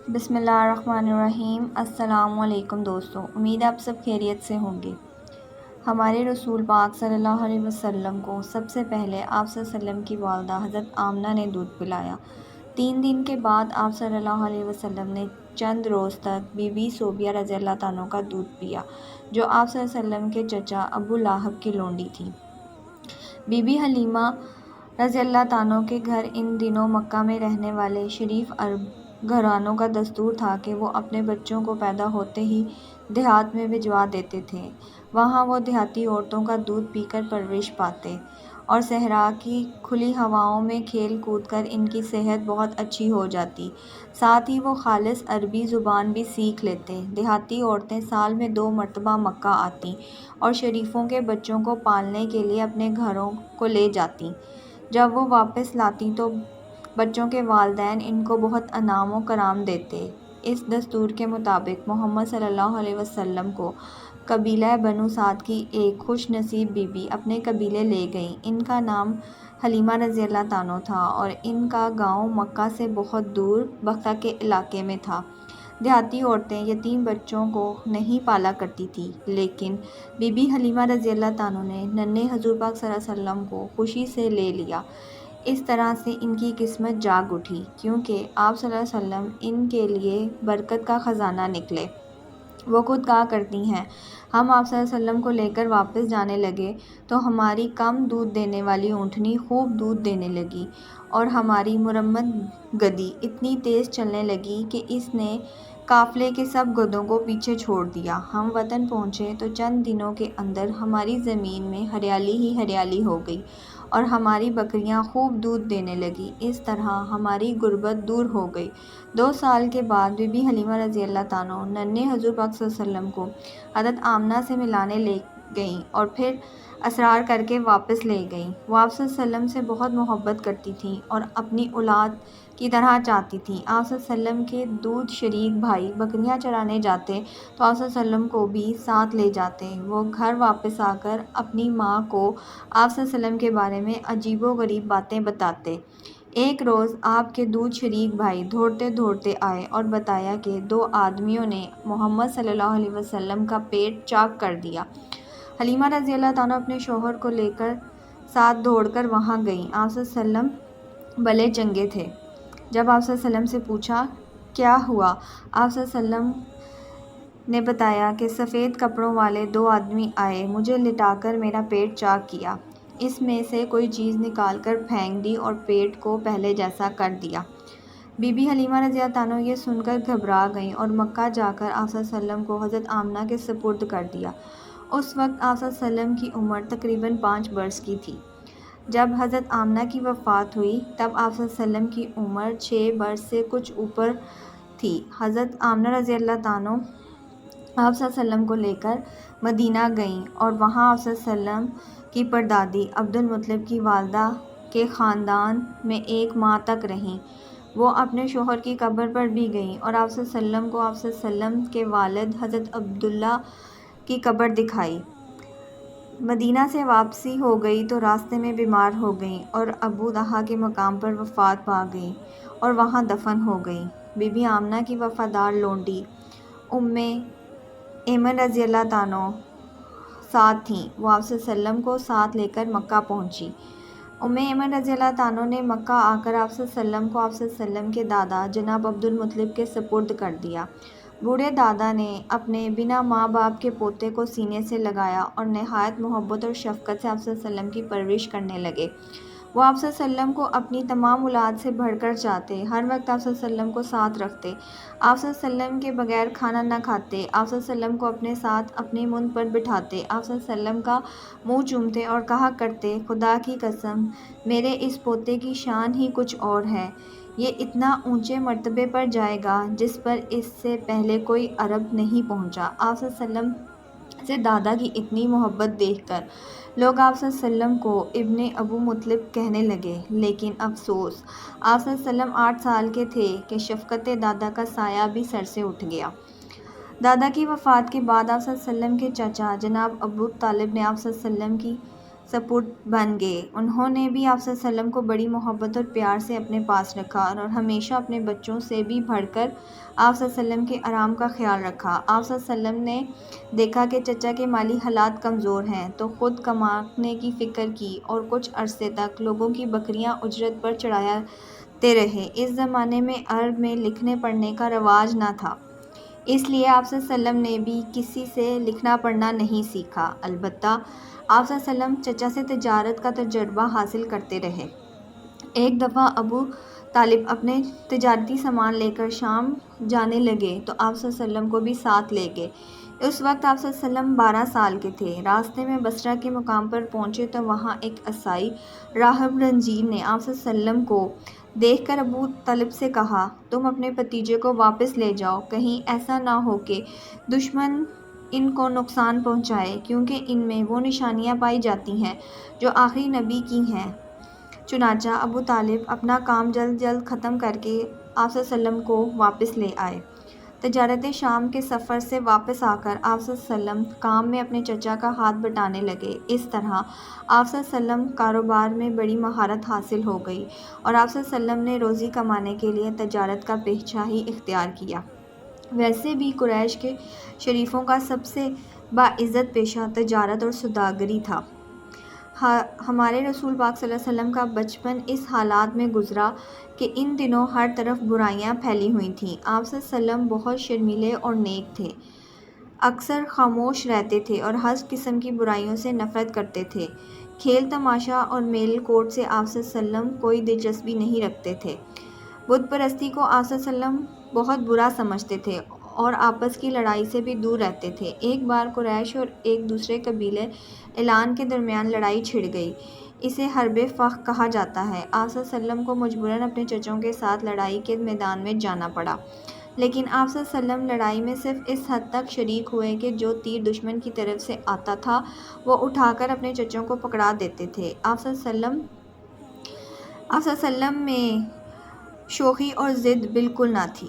بسم اللہ الرحمن الرحیم۔ السلام علیکم دوستوں، امید آپ سب خیریت سے ہوں گے۔ ہمارے رسول پاک صلی اللہ علیہ وسلم کو سب سے پہلے آپ صلی اللہ علیہ وسلم کی والدہ حضرت آمنہ نے دودھ پلایا۔ 3 دن کے بعد آپ صلی اللہ علیہ وسلم نے چند روز تک بی بی صوبیہ رضی اللہ عنہا کا دودھ پیا، جو آپ صلی اللہ علیہ وسلم کے چچا ابو لہب کی لونڈی تھی۔ بی بی حلیمہ رضی اللہ عنہا کے گھر ان دنوں مکہ میں رہنے والے شریف عرب گھرانوں کا دستور تھا کہ وہ اپنے بچوں کو پیدا ہوتے ہی دیہات میں بھجوا دیتے تھے۔ وہاں وہ دیہاتی عورتوں کا دودھ پی کر پرورش پاتے اور صحرا کی کھلی ہواؤں میں کھیل کود کر ان کی صحت بہت اچھی ہو جاتی، ساتھ ہی وہ خالص عربی زبان بھی سیکھ لیتے۔ دیہاتی عورتیں سال میں 2 مرتبہ مکہ آتیں اور شریفوں کے بچوں کو پالنے کے لیے اپنے گھروں کو لے جاتیں۔ جب وہ واپس لاتیں تو بچوں کے والدین ان کو بہت انعام و کرام دیتے۔ اس دستور کے مطابق محمد صلی اللہ علیہ وسلم کو قبیلہ بنو سعد کی ایک خوش نصیب بی بی اپنے قبیلے لے گئیں۔ ان کا نام حلیمہ رضی اللہ عنہا تھا اور ان کا گاؤں مکہ سے بہت دور بقیع کے علاقے میں تھا۔ دیہاتی عورتیں یتیم بچوں کو نہیں پالا کرتی تھیں، لیکن بی بی حلیمہ رضی اللہ عنہا نے ننھے حضور پاک صلی اللہ علیہ وسلم کو خوشی سے لے لیا۔ اس طرح سے ان کی قسمت جاگ اٹھی، کیونکہ آپ صلی اللہ علیہ وسلم ان کے لیے برکت کا خزانہ نکلے۔ وہ خود کہا کرتی ہیں، ہم آپ صلی اللہ علیہ وسلم کو لے کر واپس جانے لگے تو ہماری کم دودھ دینے والی اونٹنی خوب دودھ دینے لگی اور ہماری مرمت گدی اتنی تیز چلنے لگی کہ اس نے قافلے کے سب گدھوں کو پیچھے چھوڑ دیا۔ ہم وطن پہنچے تو چند دنوں کے اندر ہماری زمین میں ہریالی ہی ہریالی ہو گئی اور ہماری بکریاں خوب دودھ دینے لگیں۔ اس طرح ہماری غربت دور ہو گئی۔ 2 سال کے بعد بی بی حلیمہ رضی اللہ عنہا ننھے حضور پاک صلی اللہ علیہ وسلم کو حضرت آمنہ سے ملانے لے گئیں اور پھر اصرار کر کے واپس لے گئیں۔ وہ آپ صلی اللہ علیہ وسلم سے بہت محبت کرتی تھیں اور اپنی اولاد کی طرح چاہتی تھیں۔ آپ صلی اللہ علیہ وسلم کے دودھ شریک بھائی بکریاں چرانے جاتے تو آپ صلی اللہ علیہ وسلم کو بھی ساتھ لے جاتے۔ وہ گھر واپس آ کر اپنی ماں کو آپ صلی اللہ علیہ وسلم کے بارے میں عجیب و غریب باتیں بتاتے۔ ایک روز آپ کے دودھ شریک بھائی دوڑتے دوڑتے آئے اور بتایا کہ 2 آدمیوں نے محمد صلی اللہ علیہ وسلم کا پیٹ چاک کر دیا۔ حلیمہ رضی اللہ عنہا اپنے شوہر کو لے کر ساتھ دوڑ کر وہاں گئیں۔ آپ صلی اللہ علیہ وسلم بلے چنگے تھے۔ جب آپ صلی اللہ علیہ وسلم سے پوچھا کیا ہوا، آپ صلی اللہ علیہ وسلم نے بتایا کہ سفید کپڑوں والے 2 آدمی آئے، مجھے لٹا کر میرا پیٹ چاک کیا، اس میں سے کوئی چیز نکال کر پھینک دی اور پیٹ کو پہلے جیسا کر دیا۔ بی بی حلیمہ رضی اللہ عنہا یہ سن کر گھبرا گئیں اور مکہ جا کر آپ صلی اللہ علیہ وسلم کو حضرت آمنہ کے سپرد کر دیا۔ اس وقت آپ صلی اللہ علیہ وسلم کی عمر تقریباً 5 برس کی تھی۔ جب حضرت آمنہ کی وفات ہوئی تب آپ صلی اللہ علیہ وسلم کی عمر 6 برس سے کچھ اوپر تھی۔ حضرت آمنہ رضی اللہ عنہا آپ صلی اللہ علیہ وسلم کو لے کر مدینہ گئیں اور وہاں آپ صلی اللہ علیہ وسلم کی پردادی عبد المطلب کی والدہ کے خاندان میں 1 ماہ تک رہیں۔ وہ اپنے شوہر کی قبر پر بھی گئیں اور آپ صلی اللہ علیہ وسلم کو آپ صلی اللہ علیہ وسلم کے والد حضرت عبداللہ کی قبر دکھائی۔ مدینہ سے واپسی ہو گئی تو راستے میں بیمار ہو گئیں اور ابو طہا کے مقام پر وفات پا گئیں اور وہاں دفن ہو گئیں۔ بی بی آمنہ کی وفادار لونڈی ام ایمن رضی اللہ عنہا ساتھ تھیں۔ وہ آپ صلی اللہ علیہ وسلم کو ساتھ لے کر مکہ پہنچی۔ ام ایمن رضی اللہ عنہا نے مکہ آ کر آپ صلی اللہ علیہ وسلم کو آپ صلی اللہ علیہ وسلم کے دادا جناب عبد المطلب کے سپرد کر دیا۔ بوڑھے دادا نے اپنے بنا ماں باپ کے پوتے کو سینے سے لگایا اور نہایت محبت اور شفقت سے آپ صلی اللہ علیہ وسلم کی پرورش کرنے لگے۔ وہ آپ صلی اللہ علیہ وسلم کو اپنی تمام اولاد سے بڑھ کر چاہتے، ہر وقت آپ صلی اللہ علیہ وسلم کو ساتھ رکھتے، آپ صلی اللہ علیہ وسلم کے بغیر کھانا نہ کھاتے، آپ صلی اللہ علیہ وسلم کو اپنے ساتھ اپنے منہ پر بٹھاتے، آپ صلی اللہ علیہ وسلم کا منہ چومتے اور کہا کرتے، خدا کی قسم میرے اس پوتے کی شان ہی کچھ اور ہے، یہ اتنا اونچے مرتبے پر جائے گا جس پر اس سے پہلے کوئی عرب نہیں پہنچا۔ آپ صلی اللہ علیہ وسلم سے دادا کی اتنی محبت دیکھ کر لوگ آپ صلی اللہ علیہ وسلم کو ابن ابو مطلب کہنے لگے، لیکن افسوس آپ صلی اللہ علیہ وسلم 8 سال کے تھے کہ شفقت دادا کا سایہ بھی سر سے اٹھ گیا۔ دادا کی وفات کے بعد آپ صلی اللہ علیہ وسلم کے چچا جناب ابو طالب نے آپ صلی اللہ علیہ وسلم کی سپرد بن گئے۔ انہوں نے بھی آپ صلی اللہ علیہ وسلم کو بڑی محبت اور پیار سے اپنے پاس رکھا اور ہمیشہ اپنے بچوں سے بھی بڑھ کر آپ صلی اللہ علیہ وسلم کے آرام کا خیال رکھا۔ آپ صلی اللہ علیہ وسلم نے دیکھا کہ چچا کے مالی حالات کمزور ہیں تو خود کمانے کی فکر کی اور کچھ عرصے تک لوگوں کی بکریاں اجرت پر چڑھاتے رہے۔ اس زمانے میں عرب میں لکھنے پڑھنے کا رواج نہ تھا، اس لیے آپ صلی اللہ علیہ وسلم نے بھی کسی سے لکھنا پڑھنا نہیں سیکھا۔ البتہ آپ صلی اللہ علیہ وسلم چچا سے تجارت کا تجربہ حاصل کرتے رہے۔ ایک دفعہ ابو طالب اپنے تجارتی سامان لے کر شام جانے لگے تو آپ صلی اللہ علیہ وسلم کو بھی ساتھ لے گئے۔ اس وقت آپ صلی اللہ علیہ وسلم 12 سال کے تھے۔ راستے میں بصرہ کے مقام پر پہنچے تو وہاں ایک عیسائی راہب رنجین نے آپ صلی اللہ علیہ وسلم کو دیکھ کر ابو طالب سے کہا، تم اپنے بھتیجے کو واپس لے جاؤ، کہیں ایسا نہ ہو کہ دشمن ان کو نقصان پہنچائے، کیونکہ ان میں وہ نشانیاں پائی جاتی ہیں جو آخری نبی کی ہیں۔ چنانچہ ابو طالب اپنا کام جلد ختم کر کے آپ صلی اللہ علیہ وسلم کو واپس لے آئے۔ تجارت شام کے سفر سے واپس آ کر آپ صلی اللہ علیہ وسلم کام میں اپنے چچا کا ہاتھ بٹانے لگے۔ اس طرح آپ صلی اللہ علیہ وسلم کاروبار میں بڑی مہارت حاصل ہو گئی اور آپ صلی اللہ علیہ وسلم نے روزی کمانے کے لیے تجارت کا پیشہ ہی اختیار کیا۔ ویسے بھی قریش کے شریفوں کا سب سے باعزت پیشہ تجارت اور سوداگری تھا۔ ہمارے رسول پاک صلی اللہ علیہ وسلم کا بچپن اس حالات میں گزرا کہ ان دنوں ہر طرف برائیاں پھیلی ہوئی تھیں۔ آپ صلی اللہ علیہ وسلم بہت شرمیلے اور نیک تھے، اکثر خاموش رہتے تھے اور ہر قسم کی برائیوں سے نفرت کرتے تھے۔ کھیل تماشا اور میل کوٹ سے آپ صلی اللہ علیہ وسلم کوئی دلچسپی نہیں رکھتے تھے۔ بت پرستی کو آپ صلی اللہ علیہ وسلم بہت برا سمجھتے تھے اور آپس کی لڑائی سے بھی دور رہتے تھے۔ ایک بار قریش اور ایک دوسرے قبیلے اعلان کے درمیان لڑائی چھڑ گئی۔ اسے حرب فخ کہا جاتا ہے۔ آپ صلی اللہ علیہ وسلم کو مجبوراً اپنے چچوں کے ساتھ لڑائی کے میدان میں جانا پڑا، لیکن آپ صلی اللہ علیہ وسلم لڑائی میں صرف اس حد تک شریک ہوئے کہ جو تیر دشمن کی طرف سے آتا تھا وہ اٹھا کر اپنے چچوں کو پکڑا دیتے تھے۔ آپ صلی اللہ علیہ وسلم میں شوخی اور ضد بالکل نہ تھی۔